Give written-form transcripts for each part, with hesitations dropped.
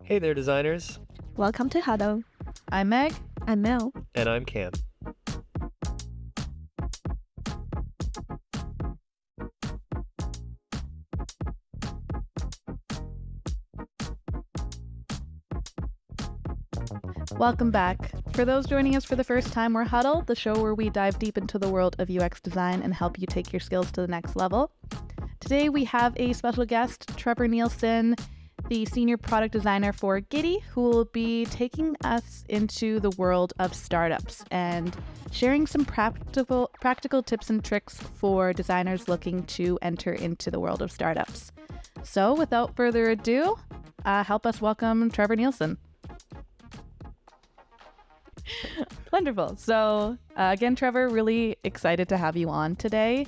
Hey there, designers. Welcome to Huddle. I'm Meg. I'm Mel. And I'm Cam. Welcome back. For those joining us for the first time, we're Huddle, the show where we dive deep into the world of UX design and help you take your skills to the next level. Today we have a special guest, Trevor Nielsen, the senior product designer for Giddy, who will be taking us into the world of startups and sharing some practical tips and tricks for designers looking to enter into the world of startups. So without further ado, help us welcome Trevor Nielsen. Wonderful. So again, Trevor, really excited to have you on today.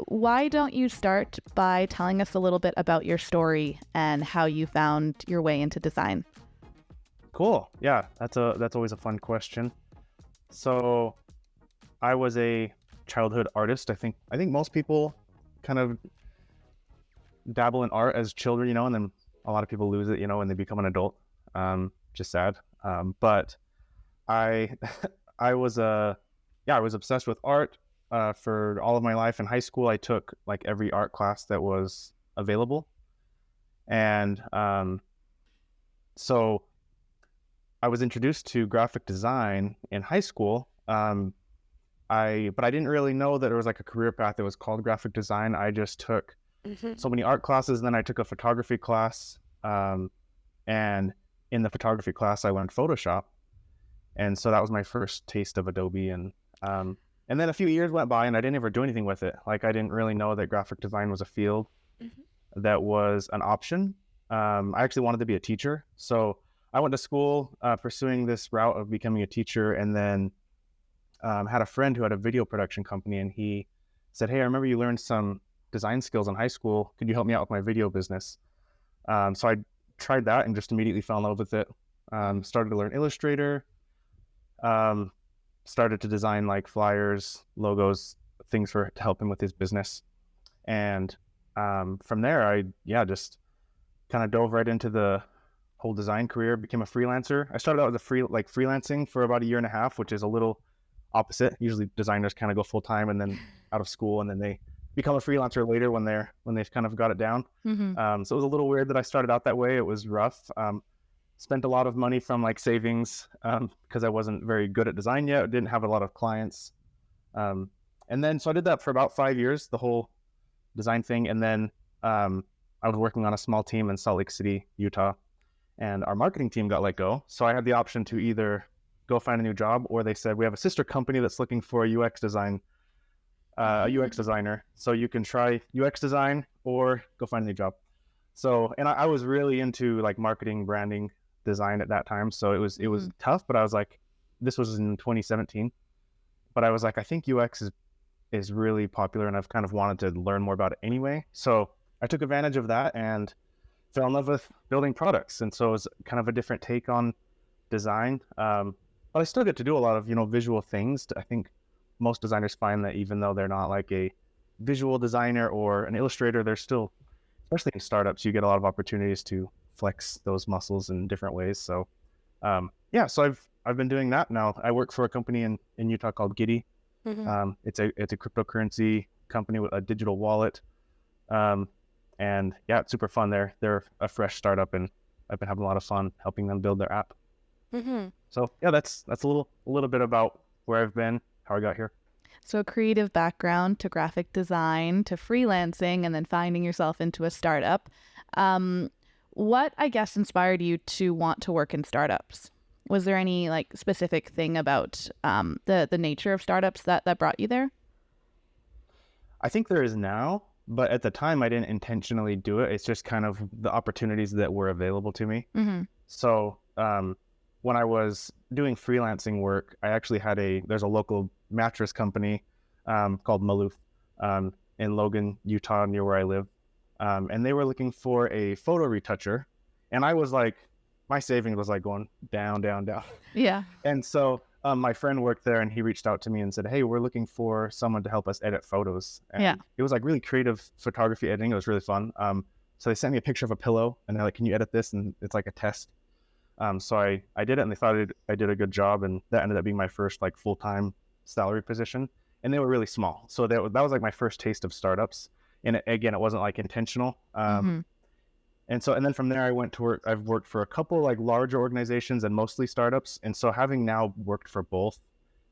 Why don't you start by telling us a little bit about your story and how you found your way into design? Cool. Yeah, that's always a fun question. So I was a childhood artist. I think most people kind of dabble in art as children, and then a lot of people lose it, when they become an adult. Just sad. But I was obsessed with art for all of my life. In high school, I took like every art class that was available, and so I was introduced to graphic design in high school. But I didn't really know that there was like a career path that was called graphic design. I just took so many art classes, and then I took a photography class, and in the photography class, I learned Photoshop. And so that was my first taste of Adobe. And then a few years went by and I didn't ever do anything with it. Like I didn't really know that graphic design was a field that was an option. I actually wanted to be a teacher. So I went to school pursuing this route of becoming a teacher, and then had a friend who had a video production company, and he said, "Hey, I remember you learned some design skills in high school. Could you help me out with my video business?" So I tried that and just immediately fell in love with it. Started to learn Illustrator. Started to design like flyers, logos, things to help him with his business. And from there, I just kind of dove right into the whole design career, became a freelancer. I started out with freelancing for about a year and a half, which is a little opposite. Usually designers kind of go full time and then out of school, and then they become a freelancer later when they've kind of got it down. So it was a little weird that I started out that way. It was rough. Spent a lot of money from like savings because I wasn't very good at design yet. Didn't have a lot of clients. And then, so I did that for about 5 years, the whole design thing. And then I was working on a small team in Salt Lake City, Utah, and our marketing team got let go. So I had the option to either go find a new job, or they said, we have a sister company that's looking for a UX designer. So you can try UX design or go find a new job. So, and I was really into like marketing, branding, design at that time. So it was tough, but I was like, this was in 2017, but I was like, I think UX is really popular, and I've kind of wanted to learn more about it anyway. So I took advantage of that and fell in love with building products. And so it was kind of a different take on design. But I still get to do a lot of, visual things. I think most designers find that even though they're not like a visual designer or an illustrator, they're still, especially in startups, you get a lot of opportunities to flex those muscles in different ways. So so I've been doing that now. I work for a company in Utah called Giddy. It's a cryptocurrency company with a digital wallet. And yeah, it's super fun. They're a fresh startup, and I've been having a lot of fun helping them build their app. So yeah, that's a little bit about where I've been, how I got here. So a creative background to graphic design to freelancing, and then finding yourself into a startup. What, I guess, inspired you to want to work in startups? Was there any like specific thing about the nature of startups that brought you there? I think there is now, but at the time I didn't intentionally do it. It's just kind of the opportunities that were available to me. So when I was doing freelancing work, I actually there's a local mattress company called Maloof in Logan, Utah, near where I live. And they were looking for a photo retoucher. And I was like, my savings was like going down. Yeah. And so my friend worked there, and he reached out to me and said, "Hey, we're looking for someone to help us edit photos." And it was like really creative photography editing. It was really fun. So they sent me a picture of a pillow, and they're like, "Can you edit this?" And it's like a test. So I did it, and they thought I did a good job, and that ended up being my first like full-time salary position. And they were really small, so that was like my first taste of startups. And again, it wasn't like intentional. And then from there, I went to work. I've worked for a couple like larger organizations and mostly startups. And so having now worked for both,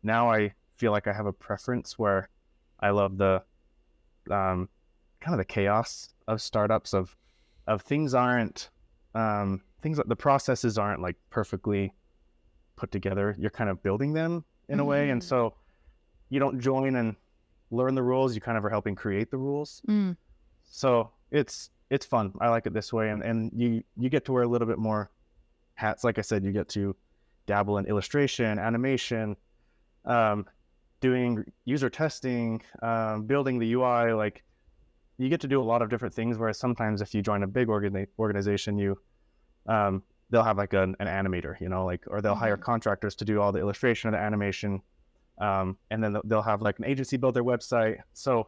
now I feel like I have a preference where I love the kind of the chaos of startups of things aren't the processes aren't like perfectly put together. You're kind of building them in a way, and so you don't join and learn the rules. You kind of are helping create the rules. So it's fun. I like it this way, and you get to wear a little bit more hats. Like I said, you get to dabble in illustration, animation, doing user testing, building the UI. Like you get to do a lot of different things. Whereas sometimes if you join a big organization, they'll have like an animator, like, or they'll hire contractors to do all the illustration of the animation. And then they'll have like an agency build their website. So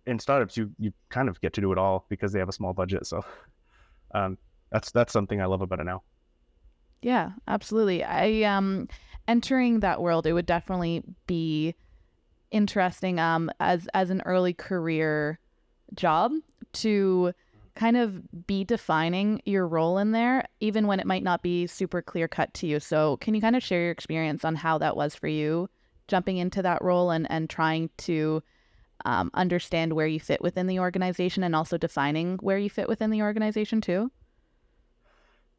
in startups, you kind of get to do it all because they have a small budget. So that's something I love about it now. Yeah, absolutely. Entering that world, it would definitely be interesting as an early career job to kind of be defining your role in there, even when it might not be super clear cut to you. So can you kind of share your experience on how that was for you, jumping into that role and trying to understand where you fit within the organization and also defining where you fit within the organization too?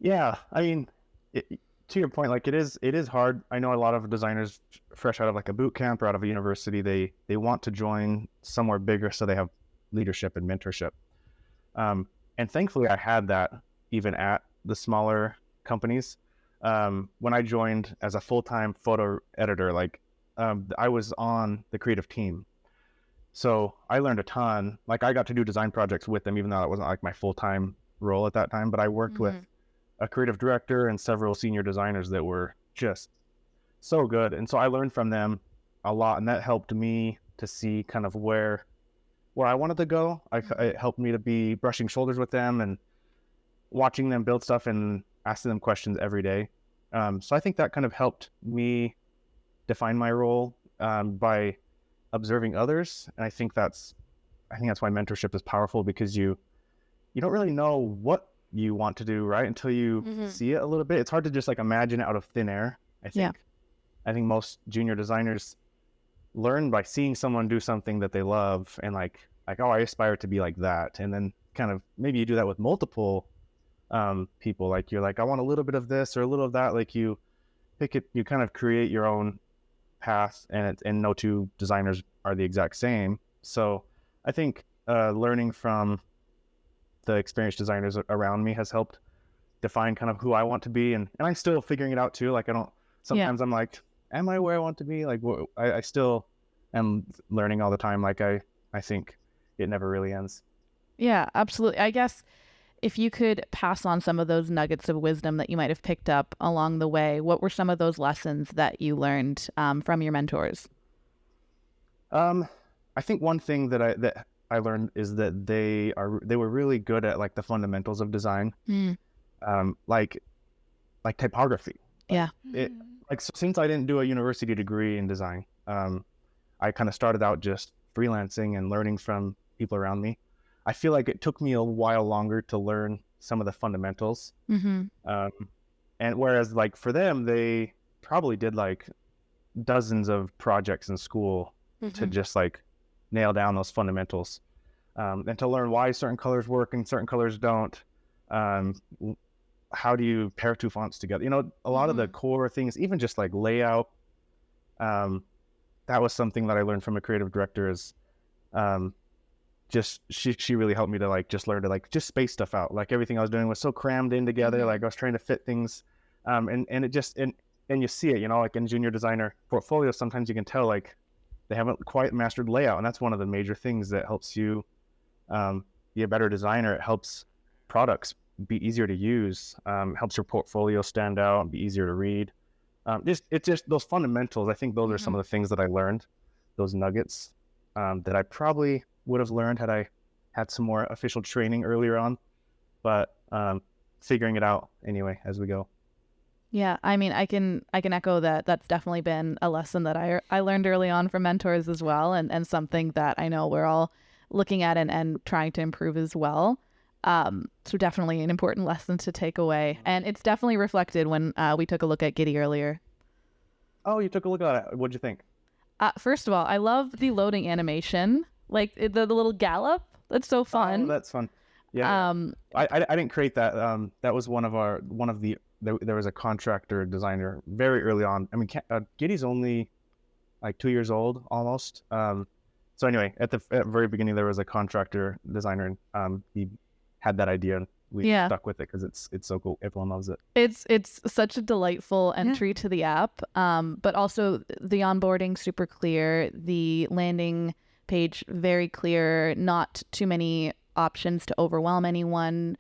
Yeah, I mean, to your point, like it is hard. I know a lot of designers fresh out of like a boot camp or out of a university, they want to join somewhere bigger so they have leadership and mentorship. And thankfully I had that even at the smaller companies. When I joined as a full-time photo editor, like I was on the creative team. So I learned a ton. Like I got to do design projects with them, even though it wasn't like my full-time role at that time, but I worked with a creative director and several senior designers that were just so good. And so I learned from them a lot, and that helped me to see kind of where I wanted to go. It helped me to be brushing shoulders with them and watching them build stuff and asking them questions every day. So I think that kind of helped me define my role by observing others. And I think that's why mentorship is powerful, because you don't really know what you want to do, right, until you see it a little bit. It's hard to just like imagine it out of thin air. I think most junior designers learn by seeing someone do something that they love and like, oh, I aspire to be like that. And then kind of maybe you do that with multiple people. Like you're like, I want a little bit of this or a little of that. Like you pick it, you kind of create your own path, and no two designers are the exact same. So I think learning from the experienced designers around me has helped define kind of who I want to be. And I'm still figuring it out too. Like sometimes I'm like, am I where I want to be? Like I still am learning all the time. Like I think it never really ends. Yeah, absolutely. I guess if you could pass on some of those nuggets of wisdom that you might have picked up along the way, what were some of those lessons that you learned from your mentors? I think one thing that I learned is that they were really good at like the fundamentals of design, like typography. Yeah. So since I didn't do a university degree in design, I kind of started out just freelancing and learning from people around me. I feel like it took me a while longer to learn some of the fundamentals. And whereas like for them, they probably did like dozens of projects in school to just like nail down those fundamentals, and to learn why certain colors work and certain colors don't. How do you pair two fonts together? A lot of the core things, even just like layout. That was something that I learned from a creative director. Is just she really helped me to like just learn to like just space stuff out. Like everything I was doing was so crammed in together. Like I was trying to fit things, and it just and you see it, like in junior designer portfolios, sometimes you can tell like they haven't quite mastered layout, and that's one of the major things that helps you be a better designer. It helps products be easier to use, helps your portfolio stand out and be easier to read. It's just those fundamentals. I think those are some of the things that I learned, those nuggets that I probably would have learned had I had some more official training earlier on. but figuring it out anyway as we go. Yeah, I mean, I can echo that. That's definitely been a lesson that I learned early on from mentors as well, and something that I know we're all looking at and trying to improve as well. So definitely an important lesson to take away, and it's definitely reflected when we took a look at Giddy earlier. Oh, you took a look at it. What'd you think? First of all, I love the loading animation, like the little gallop. That's so fun. Oh, that's fun. Yeah. I didn't create that. That was there was a contractor designer very early on. I mean, Giddy's only like 2 years old almost. So anyway, at the very beginning, there was a contractor designer, and he had that idea, and we stuck with it because it's so cool. Everyone loves it. It's such a delightful entry to the app, but also the onboarding super clear, the landing page very clear, not too many options to overwhelm anyone,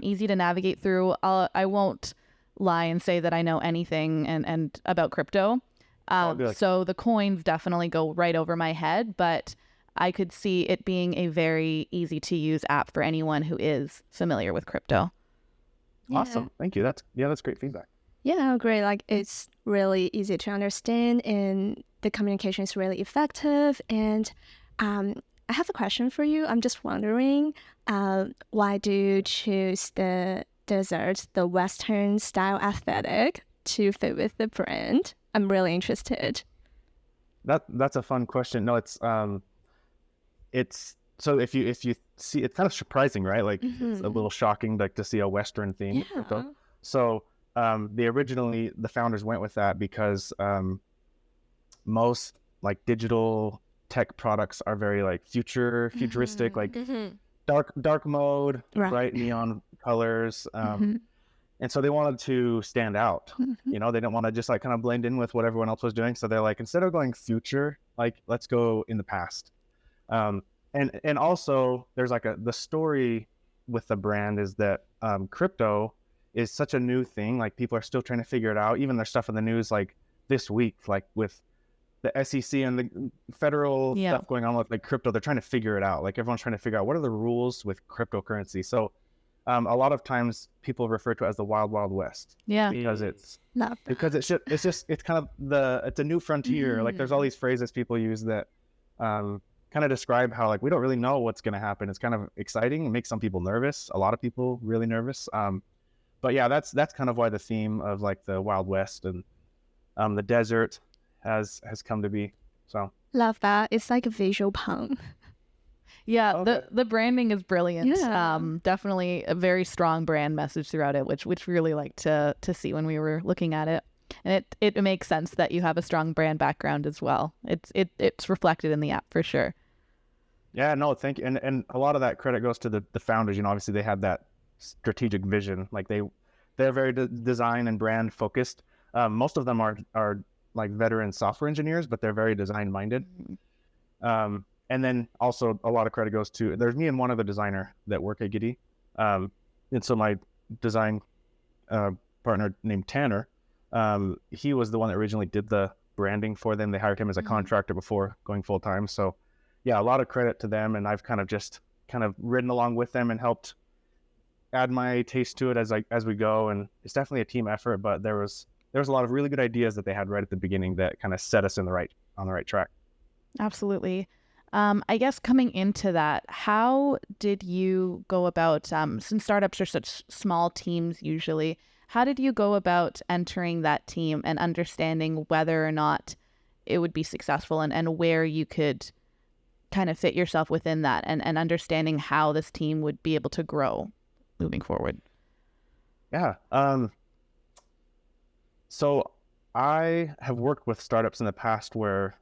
easy to navigate through. I won't lie and say that I know anything and about crypto. So the coins definitely go right over my head, but I could see it being a very easy to use app for anyone who is familiar with crypto. Yeah. Awesome. Thank you. That's great feedback. Yeah, I agree. Like it's really easy to understand and the communication is really effective. And I have a question for you. I'm just wondering, why do you choose the desert, the Western style aesthetic to fit with the brand? I'm really interested. That's a fun question. No, it's so if you see, it's kind of surprising, right? Like it's a little shocking, like to see a Western theme. Yeah. So the founders went with that because most like digital tech products are very like futuristic, like dark mode, bright neon colors. And so they wanted to stand out. You know, they didn't want to just like kind of blend in with what everyone else was doing. So they're like, instead of going future, like let's go in the past. And also there's like the story with the brand is that crypto is such a new thing. Like people are still trying to figure it out. Even there's stuff in the news like this week, like with the SEC and the federal stuff going on with like crypto, they're trying to figure it out. Like everyone's trying to figure out what are the rules with cryptocurrency. So a lot of times people refer to it as the wild, wild west. Yeah. Because it's kind of it's a new frontier. Like there's all these phrases people use that kind of describe how like we don't really know what's going to happen. It's kind of exciting. It makes some people nervous. A lot of people really nervous. But yeah, that's kind of why the theme of like the Wild West and the desert has come to be. So love that. It's like a visual pun. Yeah, okay. the branding is brilliant. Yeah. Definitely a very strong brand message throughout it, which we really liked to see when we were looking at it. And it makes sense that you have a strong brand background as well. It's reflected in the app for sure. Yeah, no, thank you. And a lot of that credit goes to the founders. You know, obviously they had that strategic vision. Like they're very design and brand focused. Most of them are like veteran software engineers, but they're very design minded. And then also a lot of credit goes to, there's me and one other designer that work at Giddy. And so my design partner named Tanner, he was the one that originally did the branding for them. They hired him as a contractor before going full time. So yeah, a lot of credit to them. And I've kind of ridden along with them and helped add my taste to it as we go. And it's definitely a team effort, but there was a lot of really good ideas that they had right at the beginning that kind of set us on the right track. Absolutely. I guess coming into that, how did you go about, since startups are such small teams usually, how did you go about entering that team and understanding whether or not it would be successful and where you could kind of fit yourself within that and understanding how this team would be able to grow moving forward? Yeah. So I have worked with startups in the past where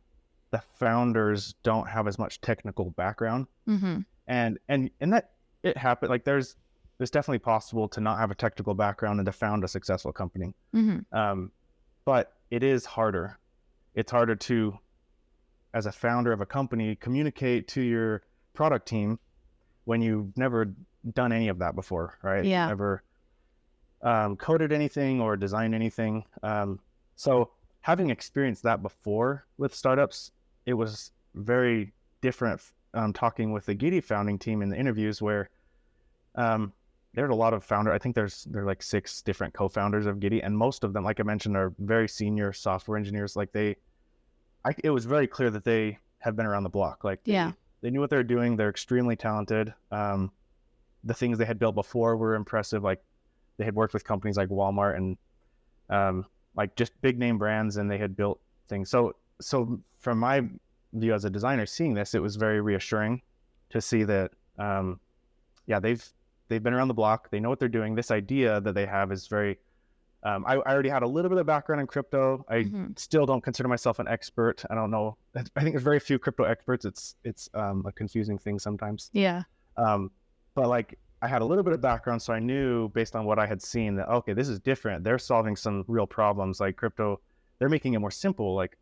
the founders don't have as much technical background, and that it happened. Like there's definitely possible to not have a technical background and to found a successful company. But it is harder. It's harder to, as a founder of a company, communicate to your product team when you've never done any of that before, right? Yeah. Never coded anything or designed anything. So having experienced that before with startups, it was very different talking with the Giddy founding team in the interviews where there's a lot of founder. I think there's like 6 different co-founders of Giddy, and most of them, like I mentioned, are very senior software engineers. Like it was very clear that they have been around the block. Like they knew what they were doing. They're extremely talented. The things they had built before were impressive. Like they had worked with companies like Walmart and like just big name brands, and they had built things. So from my view as a designer, seeing this, it was very reassuring to see that they've been around the block. They know what they're doing. This idea that they have is very I already had a little bit of background in crypto. I still don't consider myself an expert. I don't know. I think there's very few crypto experts. It's a confusing thing sometimes. Yeah. But like I had a little bit of background, so I knew based on what I had seen that, okay, this is different. They're solving some real problems. Like crypto, they're making it more simple. Like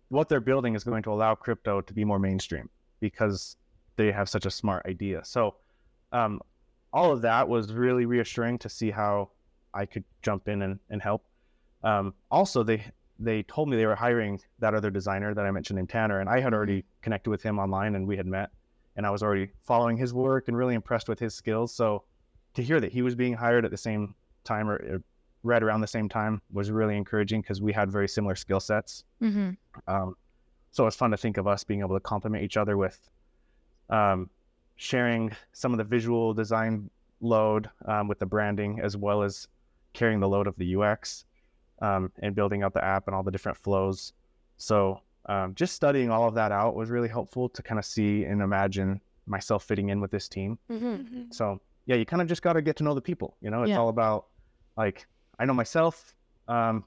what they're building is going to allow crypto to be more mainstream because they have such a smart idea. So all of that was really reassuring to see how I could jump in and help. Also, they told me they were hiring that other designer that I mentioned named Tanner, and I had already connected with him online, and we had met, and I was already following his work and really impressed with his skills. So to hear that he was being hired at the same time or right around the same time was really encouraging because we had very similar skill sets. So it's fun to think of us being able to complement each other with sharing some of the visual design load with the branding, as well as carrying the load of the UX and building out the app and all the different flows. So just studying all of that out was really helpful to kind of see and imagine myself fitting in with this team. So yeah, you kind of just got to get to know the people. It's all about, like, I know myself. I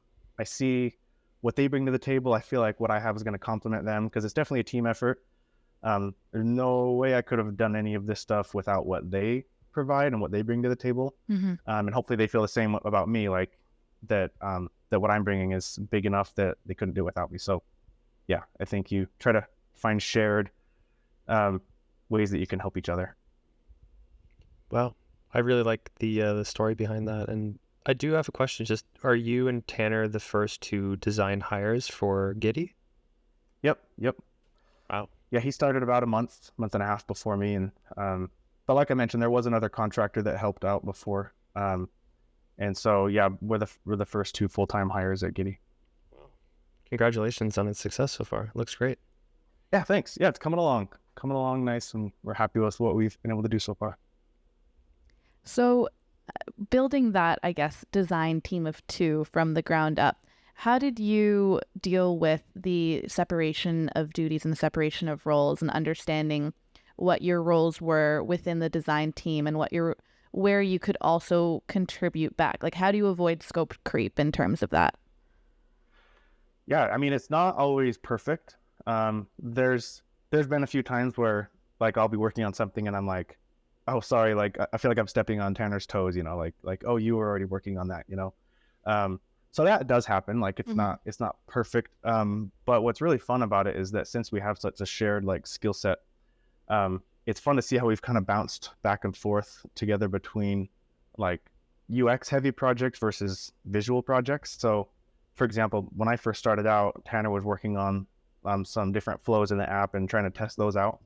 see what they bring to the table. I feel like what I have is going to complement them because it's definitely a team effort. There's no way I could have done any of this stuff without what they provide and what they bring to the table. And hopefully they feel the same about me, like that what I'm bringing is big enough that they couldn't do it without me. So yeah, I think you try to find shared ways that you can help each other. Wow, I really like the story behind that. And I do have a question. Just, are you and Tanner the first 2 design hires for Giddy? Yep. Wow. Yeah, he started about a month and a half before me, and but like I mentioned, there was another contractor that helped out before, and so yeah, we're the first 2 full-time hires at Giddy. Wow. Congratulations on its success so far. It looks great. Yeah, thanks. Yeah, it's coming along nice, and we're happy with what we've been able to do so far. So building that, I guess, design team of 2 from the ground up, how did you deal with the separation of duties and the separation of roles and understanding what your roles were within the design team and where you could also contribute back? Like, how do you avoid scope creep in terms of that? Yeah, I mean, it's not always perfect. There's been a few times where, like, I'll be working on something and I'm like, oh, sorry, like I feel like I'm stepping on Tanner's toes, like, oh, you were already working on that, so that does happen. Like it's not perfect. But what's really fun about it is that since we have such a shared like skill set, it's fun to see how we've kind of bounced back and forth together between like UX heavy projects versus visual projects. So for example, when I first started out, Tanner was working on some different flows in the app and trying to test those out.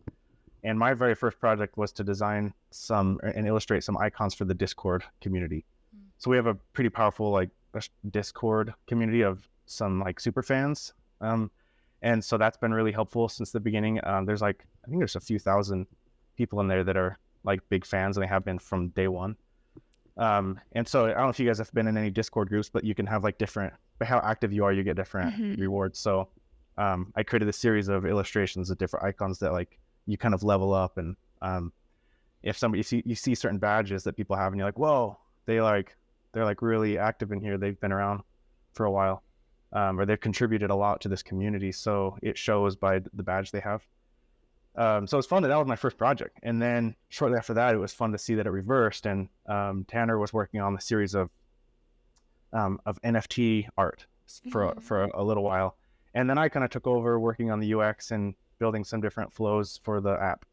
And my very first project was to design and illustrate some icons for the Discord community. So we have a pretty powerful like Discord community of some like super fans. And so that's been really helpful since the beginning. There's I think there's a few thousand people in there that are like big fans, and they have been from day one. And so I don't know if you guys have been in any Discord groups, but you can have like different, by how active you are, you get different rewards. So I created a series of illustrations of different icons that like you kind of level up. And if you see certain badges that people have and you're like, whoa, they're like really active in here. They've been around for a while, or they've contributed a lot to this community. So it shows by the badge they have. So it's fun that was my first project. And then shortly after that, it was fun to see that it reversed. And Tanner was working on a series of NFT art for a little while. And then I kind of took over working on the UX and building some different flows for the app.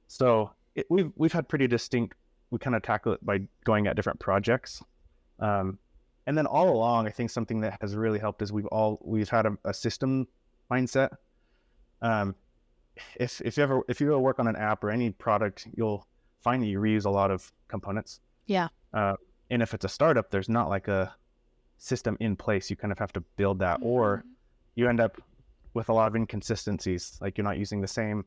So we've had pretty distinct, we kind of tackle it by going at different projects. And then all along, I think something that has really helped is we've had a system mindset. If you ever work on an app or any product, you'll find that you reuse a lot of components. Yeah. And if it's a startup, there's not like a system in place. You kind of have to build that, or you end up with a lot of inconsistencies. Like you're not using the same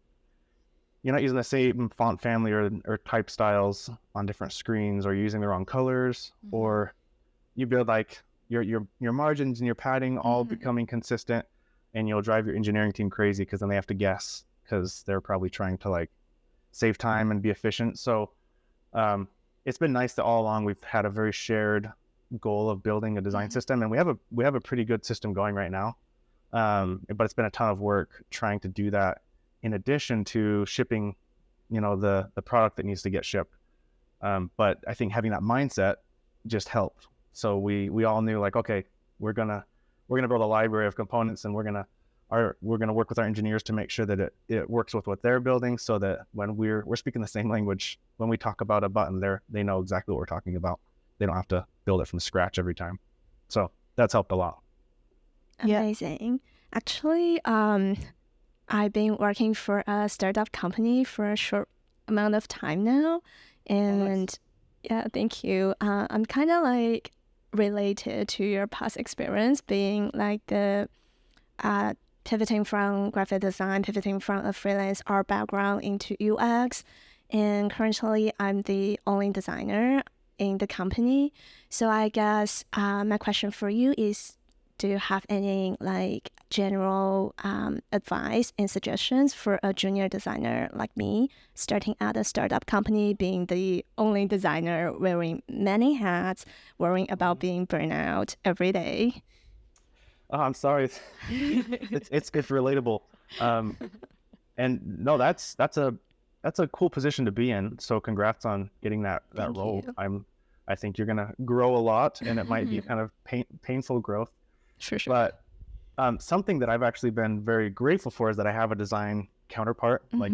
font family or type styles on different screens, or you're using the wrong colors, or you build like your margins and your padding all becoming consistent, and you'll drive your engineering team crazy because then they have to guess because they're probably trying to like save time and be efficient. So it's been nice that all along we've had a very shared goal of building a design system, and we have a pretty good system going right now. But it's been a ton of work trying to do that in addition to shipping, the product that needs to get shipped. But I think having that mindset just helped. So we all knew like, okay, we're gonna build a library of components, and we're gonna work with our engineers to make sure that it works with what they're building, so that when we're speaking the same language, when we talk about a button, they know exactly what we're talking about. They don't have to build it from scratch every time. So that's helped a lot. Amazing. Actually, I've been working for a startup company for a short amount of time now, and yeah, thank you. I'm kind of like related to your past experience, being like the pivoting from graphic design, pivoting from a freelance art background into UX, and currently I'm the only designer in the company. So I guess my question for you is, do you have any like general advice and suggestions for a junior designer like me, starting at a startup company, being the only designer, wearing many hats, worrying about being burned out every day? Oh, I'm sorry. It's relatable. And no, that's a cool position to be in. So congrats on getting that Thank role. you. I think you're gonna grow a lot, and it might be kind of painful growth. For sure. But something that I've actually been very grateful for is that I have a design counterpart. Like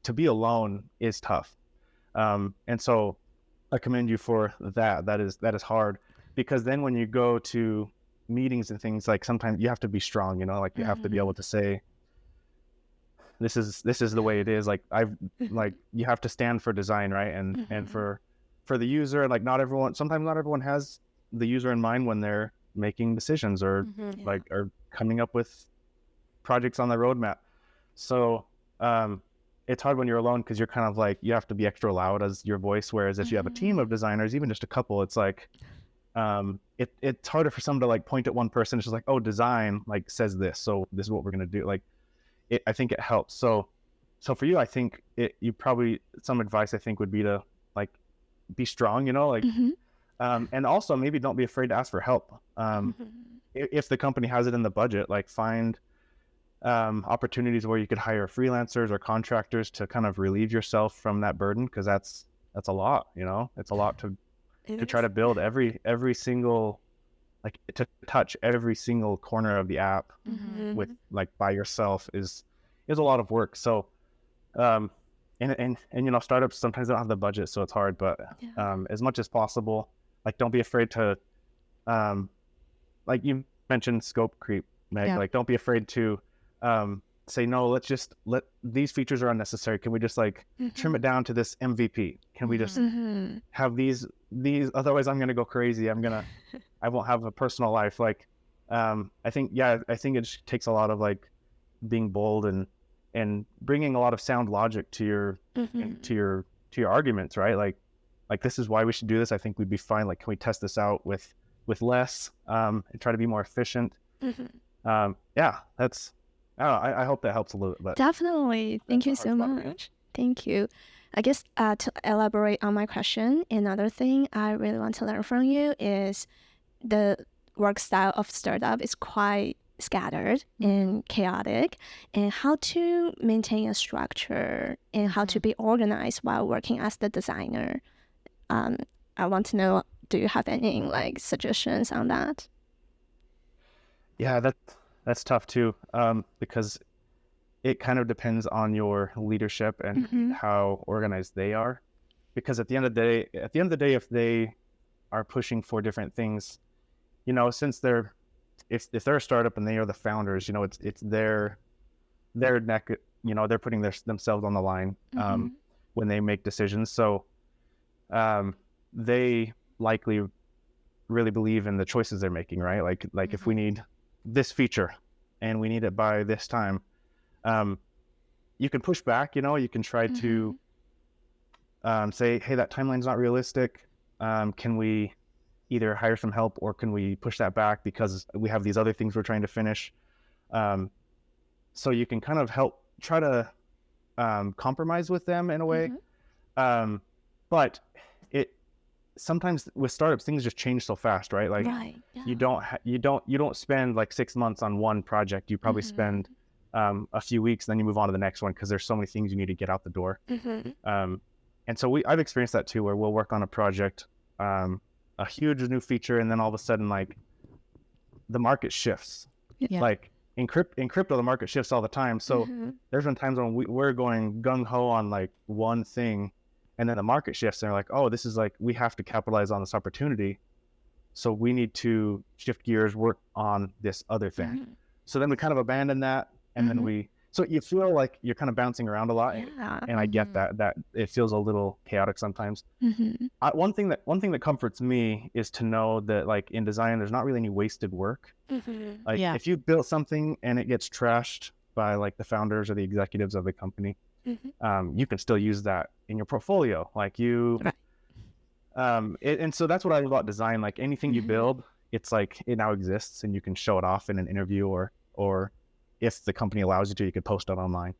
to be alone is tough, and so I commend you for that. That is hard, because then when you go to meetings and things, like sometimes you have to be strong. Like you have to be able to say, this is the way it is. Like you have to stand for design, right? And for the user. Like sometimes not everyone has the user in mind when they're making decisions or or coming up with projects on the roadmap. So it's hard when you're alone, because you're kind of like, you have to be extra loud as your voice, whereas if you have a team of designers, even just a couple, it's like it's harder for someone to like point at one person. It's just like, oh, design like says this, so this is what we're going to do. Like I think it helps. So for you, I think you probably, some advice I think would be to like be strong, like and also maybe don't be afraid to ask for help. If the company has it in the budget, like find opportunities where you could hire freelancers or contractors to kind of relieve yourself from that burden, because that's a lot. It's a lot to try to build every single, like to touch every single corner of the app with like by yourself is a lot of work. So and startups sometimes don't have the budget, so it's hard, but as much as possible, like don't be afraid to like you mentioned scope creep, Meg. Like don't be afraid to say, no, let these features are unnecessary. Can we just like trim it down to this MVP? Can we just have these, otherwise I'm going to go crazy. I won't have a personal life. Like, I think it just takes a lot of like being bold and bringing a lot of sound logic to your arguments, right? Like this is why we should do this. I think we'd be fine. Like, can we test this out with less, and try to be more efficient? I hope that helps a little bit. Definitely. Thank you so much. Thank you. I guess to elaborate on my question, another thing I really want to learn from you is the work style of startup is quite scattered and chaotic, and how to maintain a structure and how to be organized while working as the designer. I want to know, do you have any like suggestions on that? Yeah, that's tough too, because it kind of depends on your leadership and how organized they are. Because at the end of the day, if they are pushing for different things, since if they're a startup and they are the founders, it's their neck, they're putting themselves on the line when they make decisions. So they likely really believe in the choices they're making, right? Like if we need this feature and we need it by this time, you can push back, you can try to say, hey, that timeline's not realistic. Can we either hire some help, or can we push that back because we have these other things we're trying to finish? So you can kind of help try to compromise with them in a way. But sometimes with startups, things just change so fast, right? Like you don't spend like 6 months on one project. You probably spend a few weeks, then you move on to the next one because there's so many things you need to get out the door. And so I've experienced that too, where we'll work on a project, a huge new feature, and then all of a sudden, like, the market shifts. Like in crypto, the market shifts all the time. So there's been times when we're going gung-ho on like one thing, and then the market shifts and they're like, oh, this is like, we have to capitalize on this opportunity, so we need to shift gears, work on this other thing. So then we kind of abandon that, and then so you feel like you're kind of bouncing around a lot. And I get that it feels a little chaotic sometimes. One thing that comforts me is to know that, like, in design, there's not really any wasted work. Like if you built something and it gets trashed by like the founders or the executives of the company, you can still use that in your portfolio. Like and so that's what I love about design. Like anything you build, it's like it now exists and you can show it off in an interview, or if the company allows you to, you could post it online.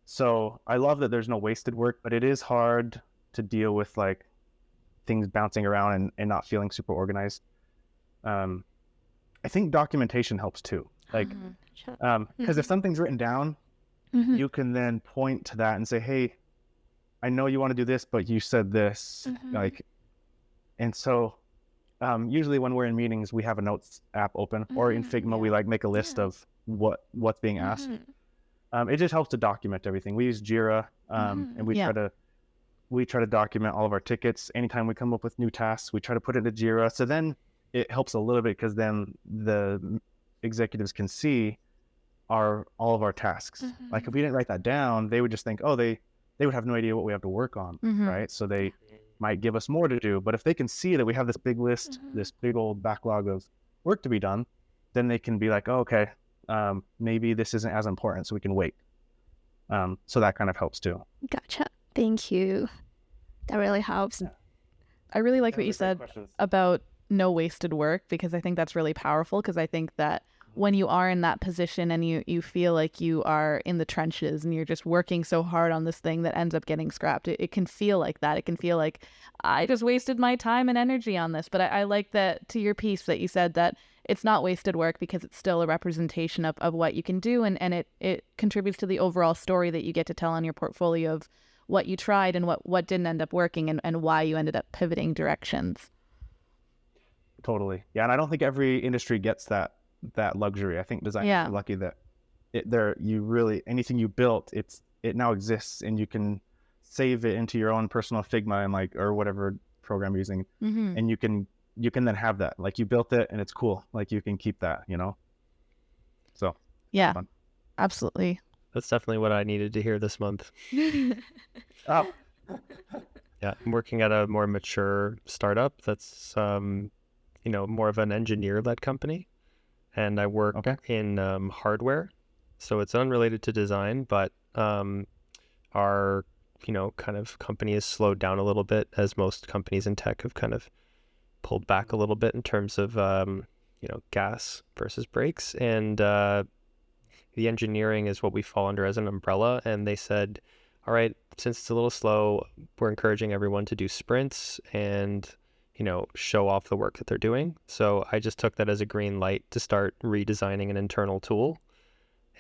So I love that there's no wasted work, but it is hard to deal with like things bouncing around and not feeling super organized. I think documentation helps too. Like, because if something's written down, you can then point to that and say, hey, I know you want to do this, but you said this. Like, and so usually when we're in meetings, we have a notes app open, or in Figma, we like make a list of what's being asked. It just helps to document everything. We use Jira, and we try to document all of our tickets. Anytime we come up with new tasks, we try to put it into Jira. So then it helps a little bit, because then the executives can see all of our tasks. Like if we didn't write that down, they would just think, oh, they would have no idea what we have to work on, right? So they might give us more to do. But if they can see that we have this big list, this big old backlog of work to be done, then they can be like, oh, okay, maybe this isn't as important, so we can wait. So that kind of helps too. Gotcha. Thank you. That really helps. I really like what you said about no wasted work, because I think that's really powerful, because I think that when you are in that position and you feel like you are in the trenches and you're just working so hard on this thing that ends up getting scrapped, it can feel like that. It can feel like I just wasted my time and energy on this. But I like that, to your piece, that you said that it's not wasted work because it's still a representation of what you can do, and it contributes to the overall story that you get to tell on your portfolio of what you tried and what didn't end up working, and why you ended up pivoting directions. Totally. Yeah, and I don't think every industry gets that luxury. I think designers are lucky that anything you built, it now exists, and you can save it into your own personal Figma and or whatever program you're using, and you can then have that. Like, you built it and it's cool. Like, you can keep that, So yeah, absolutely. That's definitely what I needed to hear this month. Oh. Yeah, I'm working at a more mature startup that's more of an engineer-led company. And I work in hardware, so it's unrelated to design, but our kind of company has slowed down a little bit, as most companies in tech have kind of pulled back a little bit in terms of gas versus brakes, and the engineering is what we fall under as an umbrella. And they said, all right, since it's a little slow, we're encouraging everyone to do sprints and show off the work that they're doing. So I just took that as a green light to start redesigning an internal tool.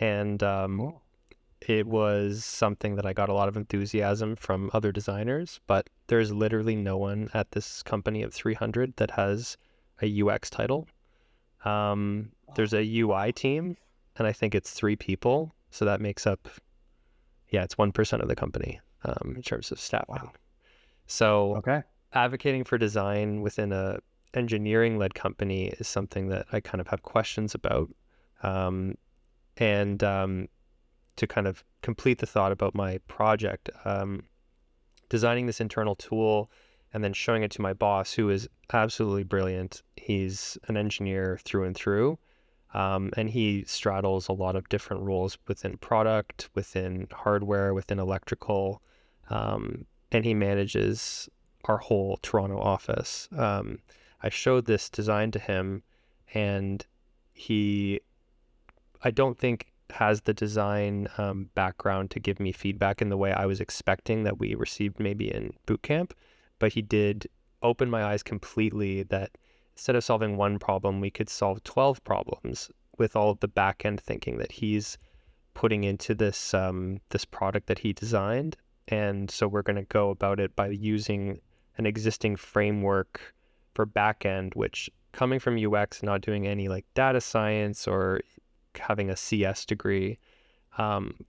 And it was something that I got a lot of enthusiasm from other designers, but there's literally no one at this company of 300 that has a UX title. There's a UI team, and I think it's 3 people. So that makes up, it's 1% of the company in terms of staffing. Wow. So advocating for design within a engineering-led company is something that I kind of have questions about. And to kind of complete the thought about my project, designing this internal tool and then showing it to my boss, who is absolutely brilliant. He's an engineer through and through. And he straddles a lot of different roles within product, within hardware, within electrical, and he manages our whole Toronto office. I showed this design to him, and I don't think has the design background to give me feedback in the way I was expecting that we received maybe in boot camp, but he did open my eyes completely that instead of solving one problem, we could solve 12 problems with all of the back end thinking that he's putting into this this product that he designed. And so we're going to go about it by using an existing framework for back end, which coming from UX, not doing any like data science or having a CS degree,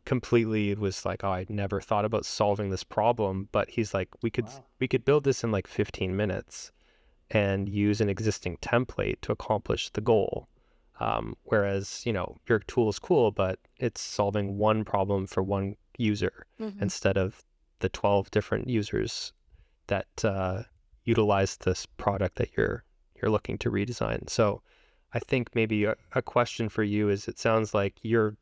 completely was like, oh, I'd never thought about solving this problem. But he's like, we could build this in like 15 minutes and use an existing template to accomplish the goal. Whereas, your tool is cool, but it's solving one problem for one user instead of the 12 different users that utilize this product that you're looking to redesign. So I think maybe a question for you is, it sounds like you're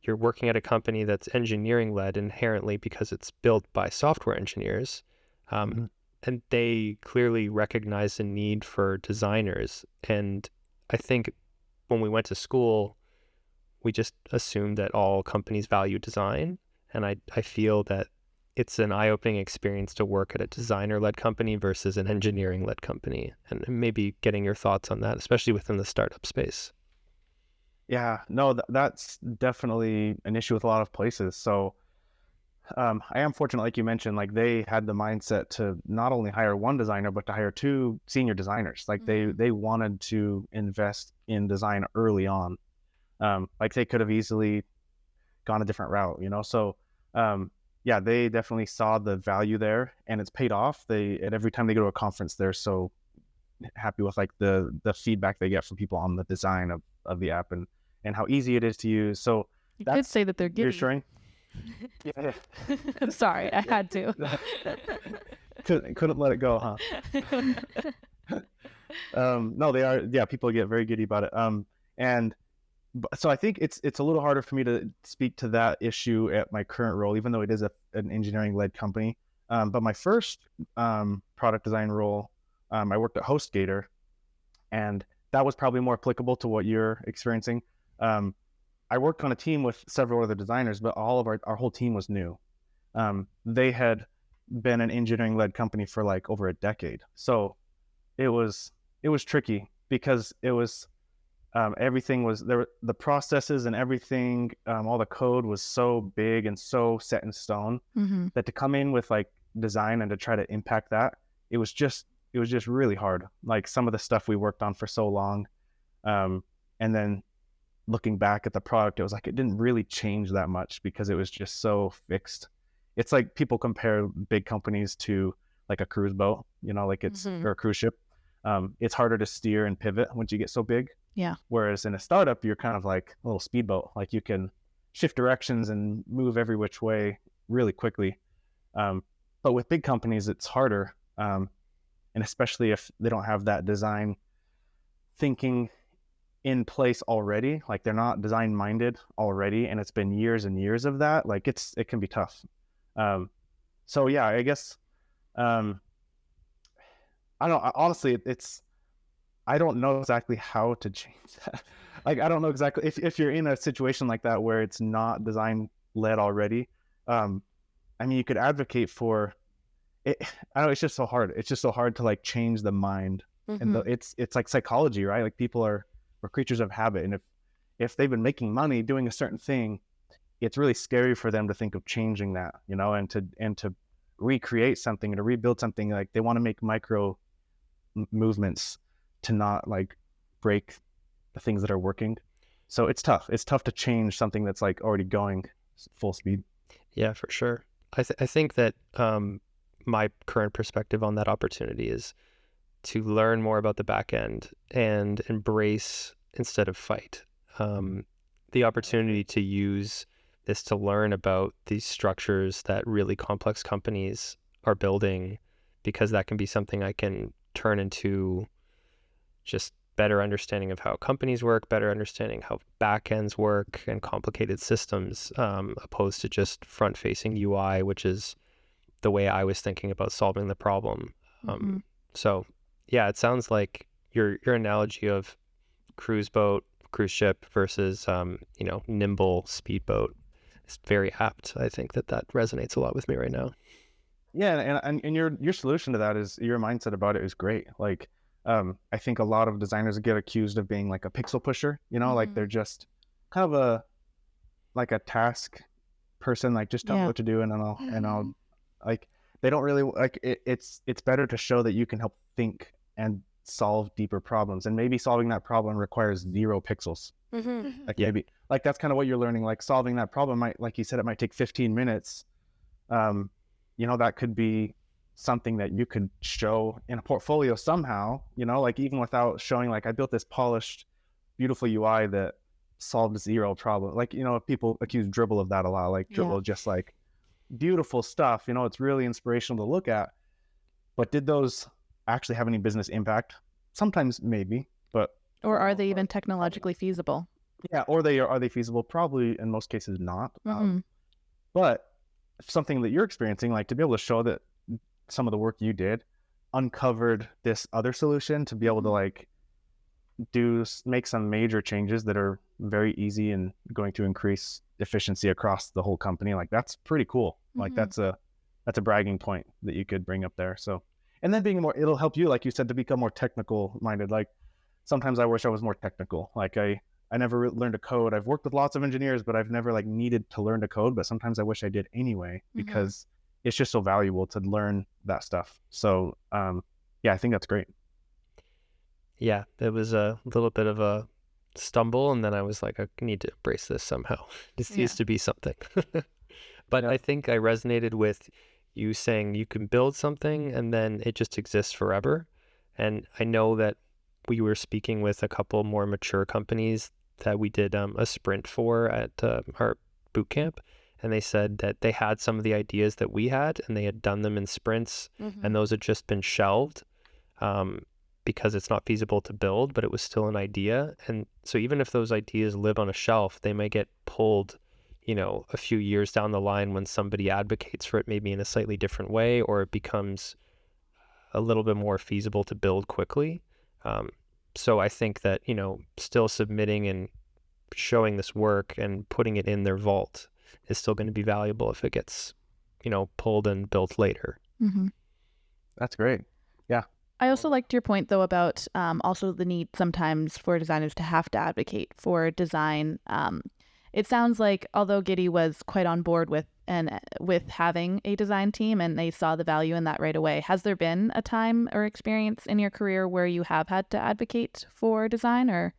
working at a company that's engineering led inherently because it's built by software engineers. And they clearly recognize the need for designers. And I think when we went to school, we just assumed that all companies value design. And I feel that it's an eye-opening experience to work at a designer-led company versus an engineering-led company. And maybe getting your thoughts on that, especially within the startup space. Yeah, no, that's definitely an issue with a lot of places. So I am fortunate, like you mentioned, like they had the mindset to not only hire one designer, but to hire 2 senior designers. Like they wanted to invest in design early on. Like they could have easily gone a different route, So yeah, they definitely saw the value there, and it's paid off. And every time they go to a conference, they're so happy with like the feedback they get from people on the design of the app and how easy it is to use. So you could say that they're Giddy. Reassuring. Yeah. I'm sorry, I had to. couldn't let it go, huh? No, they are. Yeah, people get very giddy about it. So I think it's a little harder for me to speak to that issue at my current role, even though it is an engineering-led company. But my first product design role, I worked at HostGator, and that was probably more applicable to what you're experiencing. I worked on a team with several other designers, but all of our whole team was new. They had been an engineering-led company for like over a decade. So it was tricky because it was everything was there. The processes and everything, all the code was so big and so set in stone that to come in with like design and to try to impact that, it was just really hard. Like some of the stuff we worked on for so long, and then looking back at the product, it was like it didn't really change that much because it was just so fixed. It's like people compare big companies to like a cruise boat, like it's or a cruise ship. It's harder to steer and pivot once you get so big. Yeah. Whereas in a startup, you're kind of like a little speedboat. Like you can shift directions and move every which way really quickly. But with big companies, it's harder. And especially if they don't have that design thinking in place already, like they're not design minded already, and it's been years and years of that, like it can be tough. So yeah, I guess I don't honestly, I don't know exactly how to change that. Like I don't know exactly if you're in a situation like that where it's not design led already. I mean, you could advocate for it. I know it's just so hard. It's just so hard to like change the mind. And it's like psychology, right? Like people we're creatures of habit, and if they've been making money doing a certain thing, it's really scary for them to think of changing that, and to recreate something, to rebuild something. Like they want to make micro movements to not like break the things that are working. So it's tough to change something that's like already going full speed. Yeah, for sure. I think that my current perspective on that opportunity is to learn more about the back end and embrace instead of fight. The opportunity to use this to learn about these structures that really complex companies are building, because that can be something I can turn into just better understanding of how companies work, better understanding how backends work and complicated systems, opposed to just front-facing UI, which is the way I was thinking about solving the problem. So yeah, it sounds like your analogy of cruise ship versus nimble speedboat is very apt. I think that resonates a lot with me right now. Yeah, and your solution to that is, your mindset about it is great. Like, I think a lot of designers get accused of being like a pixel pusher, like they're just kind of a task person, like just tell me what to do and I'll like, they don't really like it. It's better to show that you can help think and solve deeper problems, and maybe solving that problem requires 0 pixels. Like maybe like that's kind of what you're learning, like solving that problem might, like you said, it might take 15 minutes. That could be something that you could show in a portfolio somehow, like even without showing, like I built this polished, beautiful UI that solved 0 problem. Like, people accuse Dribble of that a lot, like Dribble just like beautiful stuff, it's really inspirational to look at. But did those actually have any business impact? Sometimes maybe, but or are they even technologically feasible? Yeah, or are they feasible? Probably in most cases not. But something that you're experiencing, like to be able to show that some of the work you did uncovered this other solution to be able to like make some major changes that are very easy and going to increase efficiency across the whole company, like that's pretty cool. Like that's a bragging point that you could bring up there. So, and then it'll help you, like you said, to become more technical minded. Like sometimes I wish I was more technical. Like I never learned to code. I've worked with lots of engineers, but I've never like needed to learn to code. But sometimes I wish I did anyway, because it's just so valuable to learn that stuff. So yeah, I think that's great. Yeah, it was a little bit of a stumble, and then I was like, I need to embrace this somehow. This needs to be something. But I think I resonated with you saying you can build something and then it just exists forever. And I know that we were speaking with a couple more mature companies that we did a sprint for at our boot camp, and they said that they had some of the ideas that we had and they had done them in sprints, and those had just been shelved because it's not feasible to build, but it was still an idea. And so even if those ideas live on a shelf, they may get pulled a few years down the line when somebody advocates for it, maybe in a slightly different way, or it becomes a little bit more feasible to build quickly. So I think that, still submitting and showing this work and putting it in their vault is still going to be valuable if it gets, pulled and built later. That's great. Yeah. I also liked your point, though, about also the need sometimes for designers to have to advocate for design. It sounds like although Giddy was quite on board with having a design team and they saw the value in that right away, has there been a time or experience in your career where you have had to advocate for design? Or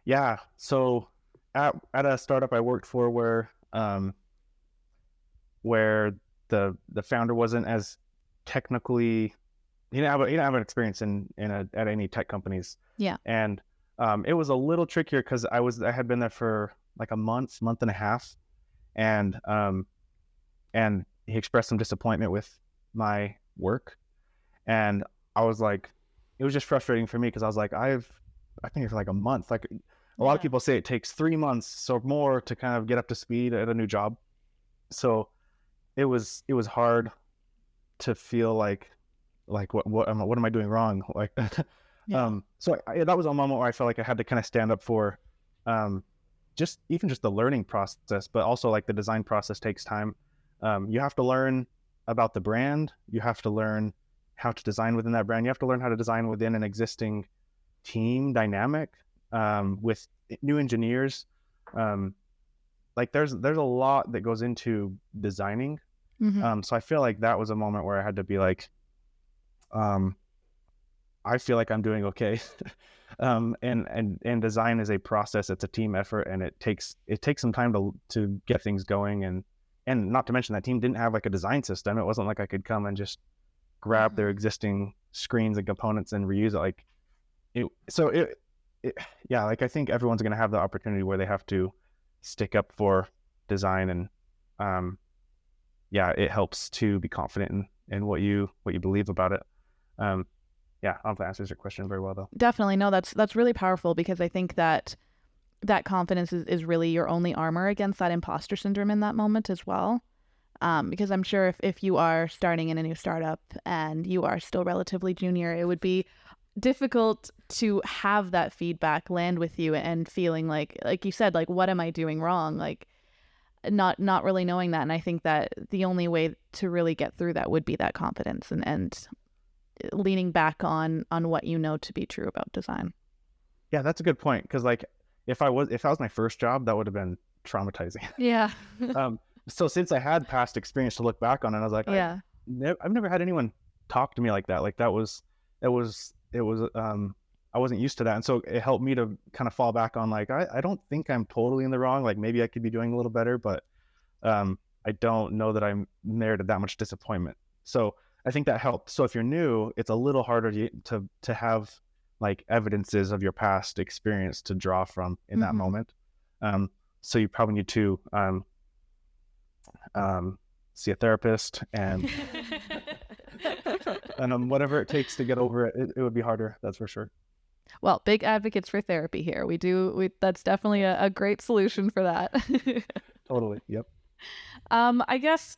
yeah, so at a startup I worked for where the founder wasn't as technically, he didn't have an experience at any tech companies. Yeah. And it was a little trickier because I had been there for like a month and a half, and he expressed some disappointment with my work, and I was like, it was just frustrating for me because I was like, I've been here for like a month. Like a lot of people say it takes 3 months or more to kind of get up to speed at a new job. So it was hard to feel like what am I doing wrong? Like, so that was a moment where I felt like I had to kind of stand up for, just the learning process, but also like the design process takes time. You have to learn about the brand. You have to learn how to design within that brand. You have to learn how to design within an existing team dynamic, with new engineers. Like there's a lot that goes into designing. So I feel like that was a moment where I had to be like, I feel like I'm doing okay. And design is a process. It's a team effort, and it takes some time to get things going. And not to mention that team didn't have like a design system. It wasn't like I could come and just grab their existing screens and components and reuse it. Like I think everyone's going to have the opportunity where they have to stick up for design, and it helps to be confident and what you believe about it. Yeah, I don't know if that answers your question very well though. Definitely. No, that's really powerful, because I think that confidence is really your only armor against that imposter syndrome in that moment as well. Because I'm sure if you are starting in a new startup and you are still relatively junior, it would be difficult to have that feedback land with you and feeling like you said, like, what am I doing wrong? Like, not really knowing that. And I think that the only way to really get through that would be that confidence and leaning back on what you know to be true about design. Yeah, that's a good point, because like if that was my first job, that would have been traumatizing. Yeah. So since I had past experience to look back on it, I was like, Yeah. I've never had anyone talk to me like that. Like that was I wasn't used to that. And so it helped me to kind of fall back on like, I don't think I'm totally in the wrong. Like maybe I could be doing a little better, but I don't know that I'm merited that much disappointment. So I think that helped. So if you're new, it's a little harder to have like evidences of your past experience to draw from in that moment. So you probably need to see a therapist and whatever it takes to get over it, it would be harder. That's for sure. Well, big advocates for therapy here. That's definitely a great solution for that. Totally. Yep. I guess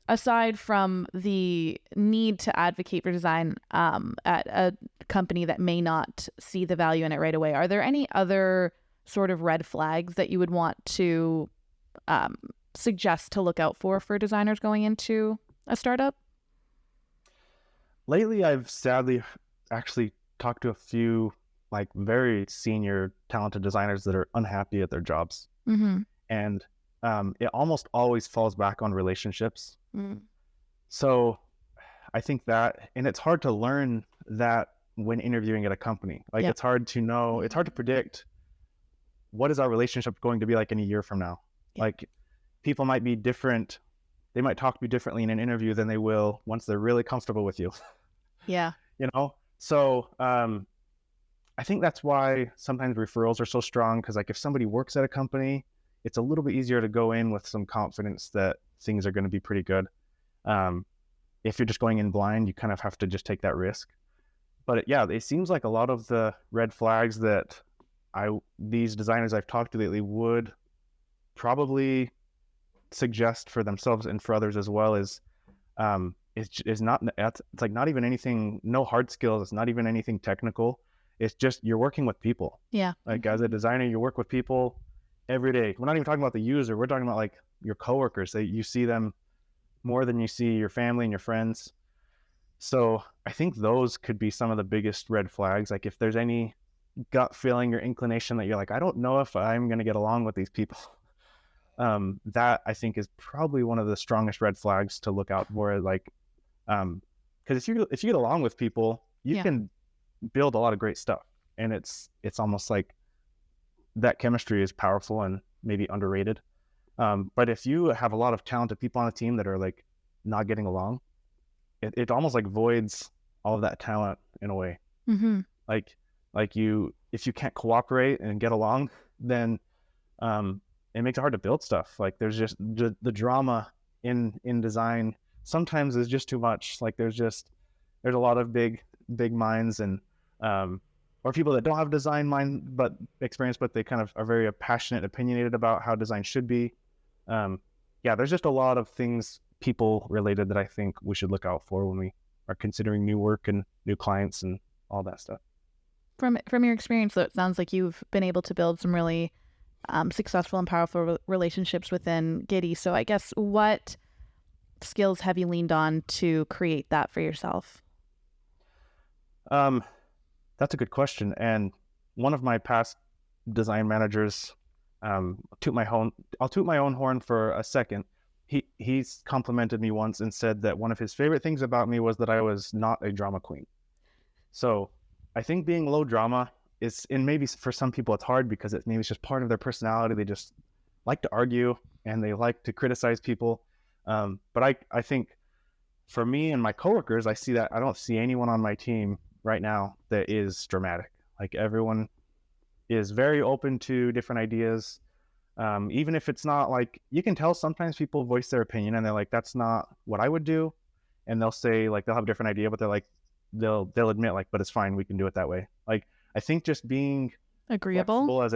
aside from the need to advocate for design at a company that may not see the value in it right away, are there any other sort of red flags that you would want to suggest to look out for designers going into a startup? Lately, I've sadly actually talked to a few like very senior talented designers that are unhappy at their jobs. And it almost always falls back on relationships. So I think that, and it's hard to learn that when interviewing at a company. Like it's hard to know, it's hard to predict what is our relationship going to be like in a year from now. Like people might be different. They might talk to you differently in an interview than they will once they're really comfortable with you. Yeah. You know? So I think that's why sometimes referrals are so strong, because like if somebody works at a company, it's a little bit easier to go in with some confidence that things are going to be pretty good. If you're just going in blind, you kind of have to just take that risk. But it seems like a lot of the red flags that these designers I've talked to lately would probably suggest for themselves and for others as well is it's like not even anything, no hard skills. It's not even anything technical. It's just you're working with people. Yeah. Like as a designer, you work with people every day. We're not even talking about the user. We're talking about like your coworkers. That you see them more than you see your family and your friends. So I think those could be some of the biggest red flags. Like if there's any gut feeling or inclination that you're like, I don't know if I'm going to get along with these people. That I think is probably one of the strongest red flags to look out for. Like, because if you get along with people, you can build a lot of great stuff, and it's almost like that chemistry is powerful and maybe underrated. But if you have a lot of talented people on a team that are like not getting along, it almost like voids all of that talent in a way. Like if you can't cooperate and get along, then it makes it hard to build stuff. Like there's just the drama in design sometimes is just too much. Like there's a lot of big minds and or people that don't have design experience, but they kind of are very passionate, opinionated about how design should be. There's just a lot of things people related that I think we should look out for when we are considering new work and new clients and all that stuff. From your experience, though, it sounds like you've been able to build some really successful and powerful relationships within Giddy. So I guess what skills have you leaned on to create that for yourself? That's a good question. And one of my past design managers, I'll toot my own horn for a second. He's complimented me once and said that one of his favorite things about me was that I was not a drama queen. So I think being low drama is, and maybe for some people it's hard because maybe it's just part of their personality. They just like to argue and they like to criticize people. But I think for me and my coworkers, I see that I don't see anyone on my team right now that is dramatic. Like everyone is very open to different ideas. Even if it's not like, you can tell sometimes people voice their opinion and they're like, that's not what I would do. and they'll say like they'll have a different idea, but they're like they'll admit like, but it's fine, we can do it that way. Like I think just being Agreeable.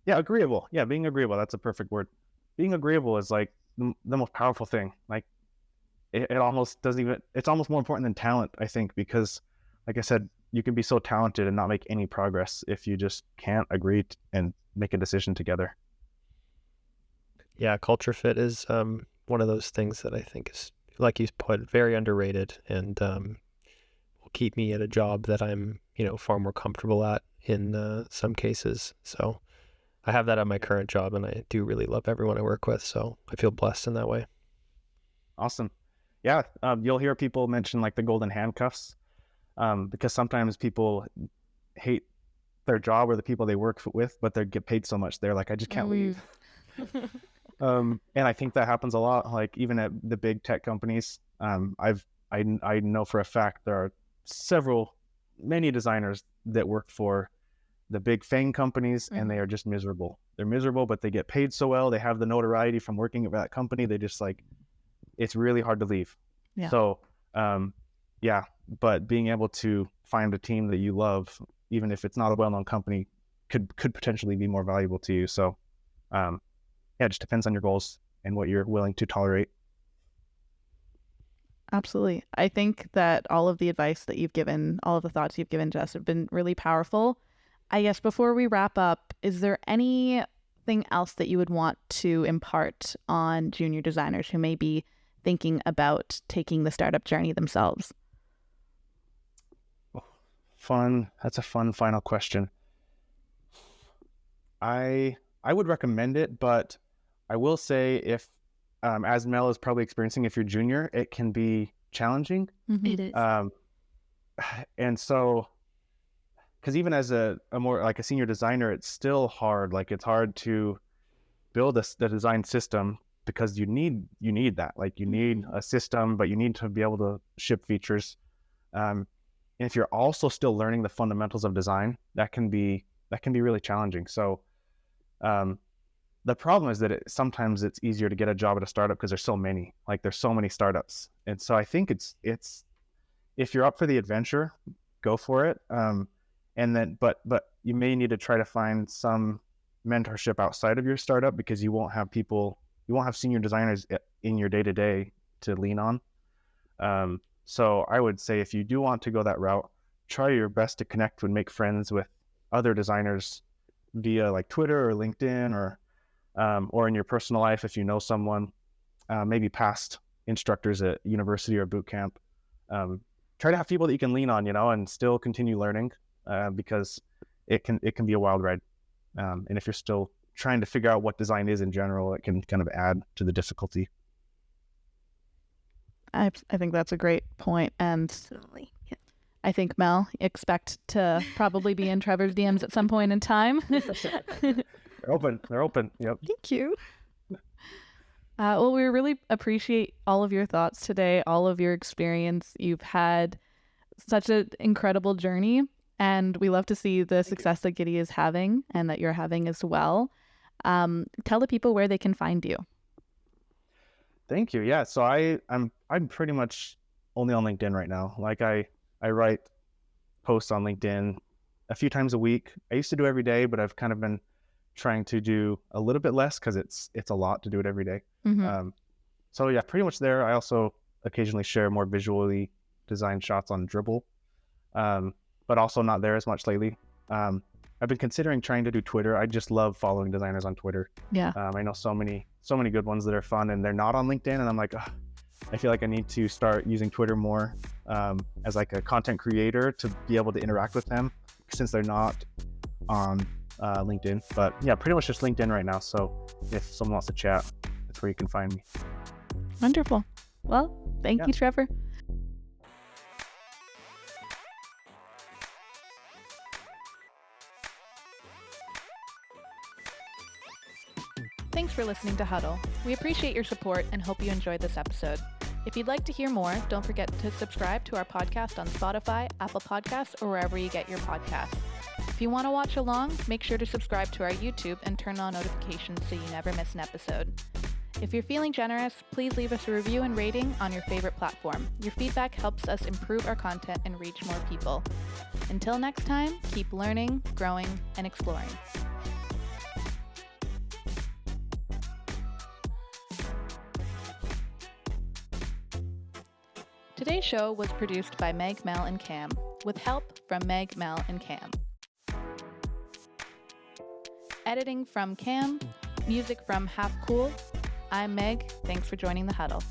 Agreeable. Yeah, being agreeable. That's a perfect word. Being agreeable is like the most powerful thing. Like it almost doesn't even. It's almost more important than talent, I think, because like I said, you can be so talented and not make any progress if you just can't agree and make a decision together. Yeah, culture fit is one of those things that I think is, like you put, very underrated, and will keep me at a job that I'm, far more comfortable at in some cases. So I have that at my current job, and I do really love everyone I work with. So I feel blessed in that way. Awesome. Yeah, you'll hear people mention like the golden handcuffs, because sometimes people hate their job or the people they work with, but they get paid so much. They're like, I just can't leave. And I think that happens a lot. Like even at the big tech companies, I know for a fact there are many designers that work for the big FANG companies, and they are just miserable. They're miserable, but they get paid so well. They have the notoriety from working at that company. They just like, it's really hard to leave. Yeah. So, but being able to find a team that you love, even if it's not a well-known company, could potentially be more valuable to you. So, it just depends on your goals and what you're willing to tolerate. Absolutely. I think that all of the advice that you've given, all of the thoughts you've given, Jess, have been really powerful. I guess before we wrap up, is there anything else that you would want to impart on junior designers who may be thinking about taking the startup journey themselves? Fun. That's a fun final question. I would recommend it, but I will say if, as Mel is probably experiencing, if you're junior, it can be challenging. It is. And so, because even as a more like a senior designer, it's still hard. Like it's hard to build the design system, because you need that. Like you need a system, but you need to be able to ship features. And if you're also still learning the fundamentals of design, that can be really challenging. So, the problem is that sometimes it's easier to get a job at a startup because there's so many. Like there's so many startups, and so I think it's if you're up for the adventure, go for it. And then, but you may need to try to find some mentorship outside of your startup, because you won't have senior designers in your day-to-day to lean on. So I would say if you do want to go that route, try your best to connect and make friends with other designers via like Twitter or LinkedIn, or in your personal life if you know someone, maybe past instructors at university or boot camp. Try to have people that you can lean on, and still continue learning, because it can be a wild ride. And if you're still trying to figure out what design is in general, it can kind of add to the difficulty. I think that's a great point. And Definitely. Yeah. I think, Mel, expect to probably be in Trevor's DMs at some point in time. They're open. Yep. Thank you. Well, we really appreciate all of your thoughts today, all of your experience. You've had such an incredible journey, and we love to see the success that Giddy is having and that you're having as well. Tell the people where they can find you. Thank you. Yeah. So I'm pretty much only on LinkedIn right now. Like I write posts on LinkedIn a few times a week. I used to do every day, but I've kind of been trying to do a little bit less because it's a lot to do it every day. So yeah, pretty much there. I also occasionally share more visually designed shots on Dribble, but also not there as much lately. I've been considering trying to do Twitter. I just love following designers on Twitter. Yeah. I know so many good ones that are fun, and they're not on LinkedIn, and I'm like, I feel like I need to start using Twitter more as like a content creator to be able to interact with them, since they're not on LinkedIn. But yeah, pretty much just LinkedIn right now. So if someone wants to chat, that's where you can find me. Wonderful. Well, thank you, Trevor. Thanks for listening to Huddle. We appreciate your support and hope you enjoyed this episode. If you'd like to hear more, don't forget to subscribe to our podcast on Spotify, Apple Podcasts, or wherever you get your podcasts. If you want to watch along, make sure to subscribe to our YouTube and turn on notifications so you never miss an episode. If you're feeling generous, please leave us a review and rating on your favorite platform. Your feedback helps us improve our content and reach more people. Until next time, keep learning, growing, and exploring. Today's show was produced by Meg, Mel, and Cam, with help from Meg, Mel, and Cam. Editing from Cam, music from Half Cool. I'm Meg. Thanks for joining the Huddle.